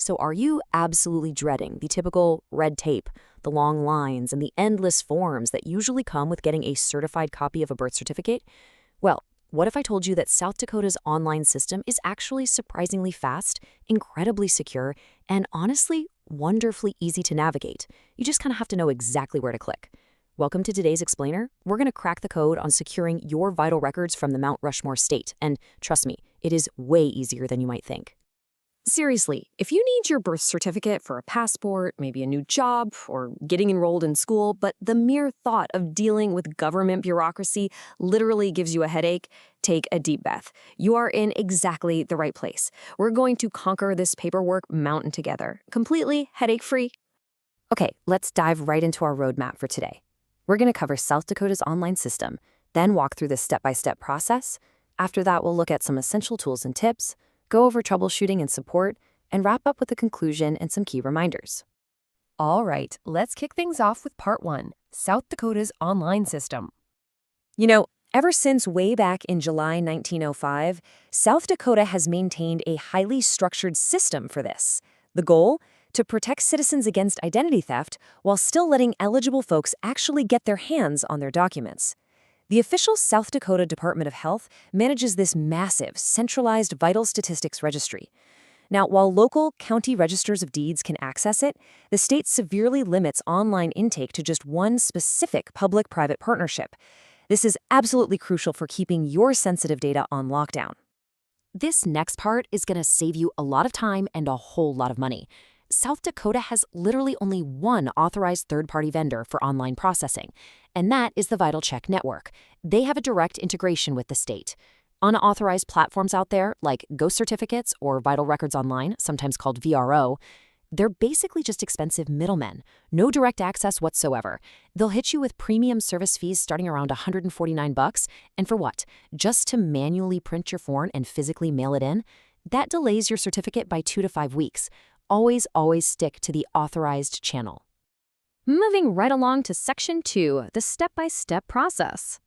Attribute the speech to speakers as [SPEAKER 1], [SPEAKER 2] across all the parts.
[SPEAKER 1] So are you absolutely dreading the typical red tape, the long lines, and the endless forms that usually come with getting a certified copy of a birth certificate? Well, what if I told you that South Dakota's online system is actually surprisingly fast, incredibly secure, and honestly, wonderfully easy to navigate? You just kind of have to know exactly where to click. Welcome to today's Explainer. We're going to crack the code on securing your vital records from the Mount Rushmore state, and trust me, it is way easier than you might think.
[SPEAKER 2] Seriously, if you need your birth certificate for a passport, maybe a new job, or getting enrolled in school, but the mere thought of dealing with government bureaucracy literally gives you a headache, take a deep breath. You are in exactly the right place. We're going to conquer this paperwork mountain together, completely headache-free.
[SPEAKER 1] Okay, let's dive right into our roadmap for today. We're going to cover South Dakota's online system, then walk through the step-by-step process. After that, we'll look at some essential tools and tips, go over troubleshooting and support, and wrap up with a conclusion and some key reminders.
[SPEAKER 3] All right, let's kick things off with part 1, South Dakota's online system.
[SPEAKER 1] Ever since way back in July 1905, South Dakota has maintained a highly structured system for this. The goal? To protect citizens against identity theft while still letting eligible folks actually get their hands on their documents. The official South Dakota Department of Health manages this massive, centralized vital statistics registry. Now, while local county registers of deeds can access it, the state severely limits online intake to just one specific public-private partnership. This is absolutely crucial for keeping your sensitive data on lockdown. This next part is going to save you a lot of time and a whole lot of money. South Dakota has literally only one authorized third-party vendor for online processing, and that is the Vital Check Network. They have a direct integration with the state. Unauthorized platforms out there, like Ghost Certificates or Vital Records Online, sometimes called VRO, they're basically just expensive middlemen. No direct access whatsoever. They'll hit you with premium service fees starting around $149, and for what? Just to manually print your form and physically mail it in? That delays your certificate by 2 to 5 weeks. Always stick to the authorized channel.
[SPEAKER 2] Moving right along to Section 2, the step-by-step process.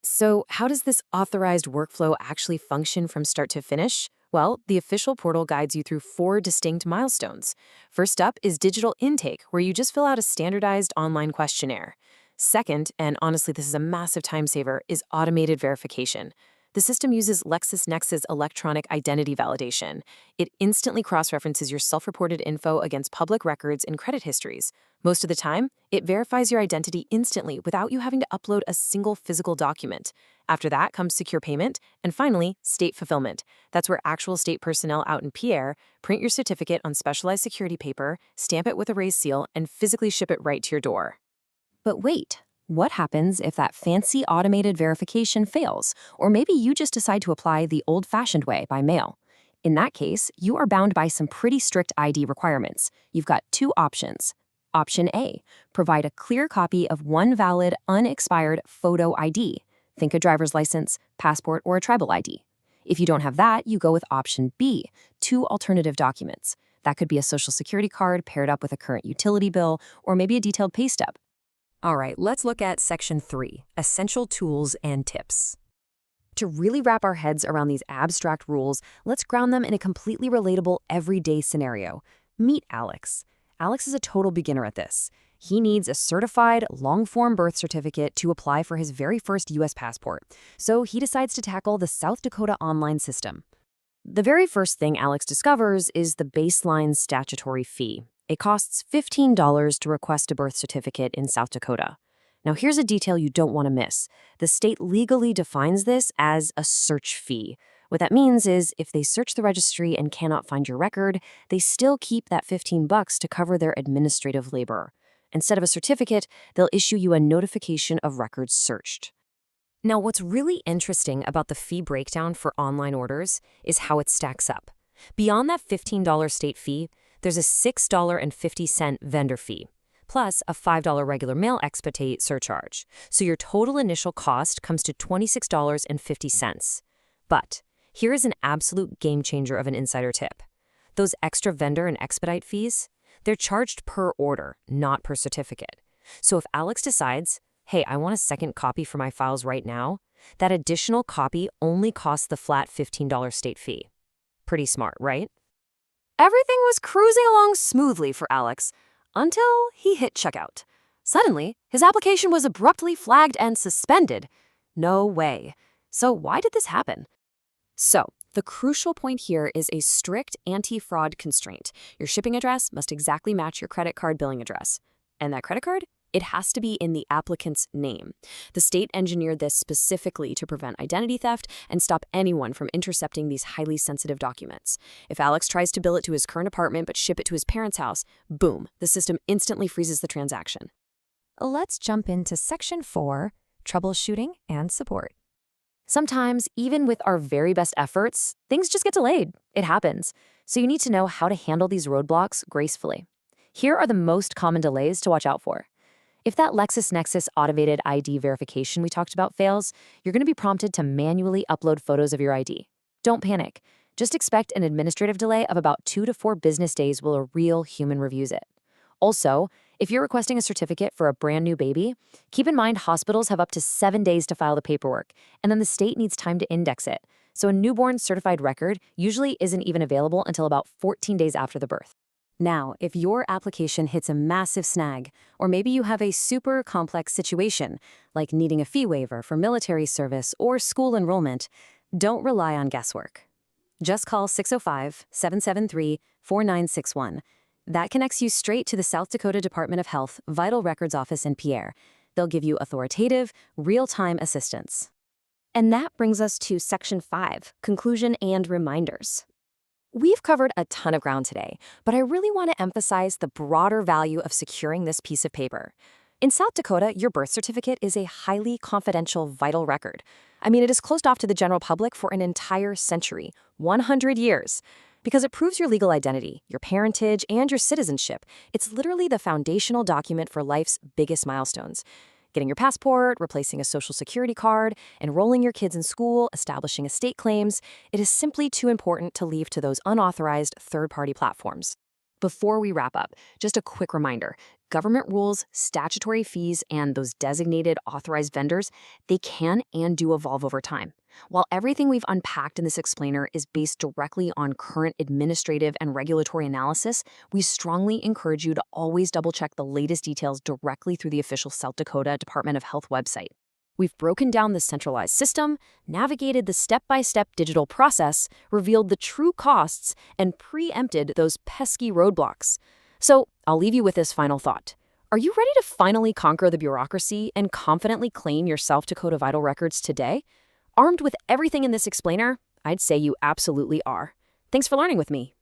[SPEAKER 1] So how does this authorized workflow actually function from start to finish? Well, the official portal guides you through 4 distinct milestones. First up is digital intake, where you just fill out a standardized online questionnaire. Second, and honestly this is a massive time saver, is automated verification. The system uses LexisNexis electronic identity validation. It instantly cross-references your self-reported info against public records and credit histories. Most of the time, it verifies your identity instantly without you having to upload a single physical document. After that comes secure payment, and finally, state fulfillment. That's where actual state personnel out in Pierre print your certificate on specialized security paper, stamp it with a raised seal, and physically ship it right to your door. But wait. What happens if that fancy automated verification fails, or maybe you just decide to apply the old-fashioned way by mail? In that case, you are bound by some pretty strict ID requirements. You've got 2 options. Option A, provide a clear copy of one valid, unexpired photo ID. Think a driver's license, passport, or a tribal ID. If you don't have that, you go with option B, 2 alternative documents. That could be a social security card paired up with a current utility bill, or maybe a detailed pay stub.
[SPEAKER 3] All right, let's look at Section 3, Essential Tools and Tips.
[SPEAKER 1] To really wrap our heads around these abstract rules, let's ground them in a completely relatable everyday scenario. Meet Alex. Alex is a total beginner at this. He needs a certified, long-form birth certificate to apply for his very first U.S. passport, so he decides to tackle the South Dakota online system. The very first thing Alex discovers is the baseline statutory fee. It costs $15 to request a birth certificate in South Dakota. Now, here's a detail you don't want to miss. The state legally defines this as a search fee. What that means is if they search the registry and cannot find your record, they still keep that $15 to cover their administrative labor. Instead of a certificate, they'll issue you a notification of records searched. Now, what's really interesting about the fee breakdown for online orders is how it stacks up. Beyond that $15 state fee, there's a $6.50 vendor fee, plus a $5 regular mail expedite surcharge. So your total initial cost comes to $26.50. But here is an absolute game changer of an insider tip. Those extra vendor and expedite fees, they're charged per order, not per certificate. So if Alex decides, hey, I want a second copy for my files right now, that additional copy only costs the flat $15 state fee. Pretty smart, right? Everything was cruising along smoothly for Alex until he hit checkout. Suddenly, his application was abruptly flagged and suspended. No way. So why did this happen? So, the crucial point here is a strict anti-fraud constraint. Your shipping address must exactly match your credit card billing address. And that credit card? It has to be in the applicant's name. The state engineered this specifically to prevent identity theft and stop anyone from intercepting these highly sensitive documents. If Alex tries to bill it to his current apartment but ship it to his parents' house, boom, the system instantly freezes the transaction.
[SPEAKER 3] Let's jump into Section 4, Troubleshooting and Support.
[SPEAKER 1] Sometimes, even with our very best efforts, things just get delayed. It happens. So you need to know how to handle these roadblocks gracefully. Here are the most common delays to watch out for. If that LexisNexis automated ID verification we talked about fails, you're going to be prompted to manually upload photos of your ID. Don't panic. Just expect an administrative delay of about 2 to 4 business days while a real human reviews it. Also, if you're requesting a certificate for a brand new baby, keep in mind hospitals have up to 7 days to file the paperwork, and then the state needs time to index it. So a newborn certified record usually isn't even available until about 14 days after the birth. Now, if your application hits a massive snag, or maybe you have a super complex situation, like needing a fee waiver for military service or school enrollment, don't rely on guesswork. Just call 605-773-4961. That connects you straight to the South Dakota Department of Health Vital Records Office in Pierre. They'll give you authoritative, real-time assistance.
[SPEAKER 2] And that brings us to Section 5, Conclusion and Reminders.
[SPEAKER 1] We've covered a ton of ground today, but I really want to emphasize the broader value of securing this piece of paper. In South Dakota, your birth certificate is a highly confidential, vital record. I mean, it is closed off to the general public for an entire century, 100 years. Because it proves your legal identity, your parentage, and your citizenship. It's literally the foundational document for life's biggest milestones. Getting your passport, replacing a social security card, enrolling your kids in school, establishing estate claims. It is simply too important to leave to those unauthorized third-party platforms. Before we wrap up, just a quick reminder. Government rules, statutory fees, and those designated authorized vendors, they can and do evolve over time. While everything we've unpacked in this explainer is based directly on current administrative and regulatory analysis, we strongly encourage you to always double-check the latest details directly through the official South Dakota Department of Health website. We've broken down the centralized system, navigated the step-by-step digital process, revealed the true costs, and preempted those pesky roadblocks. So I'll leave you with this final thought. Are you ready to finally conquer the bureaucracy and confidently claim your South Dakota Vital Records today? Armed with everything in this explainer, I'd say you absolutely are. Thanks for learning with me.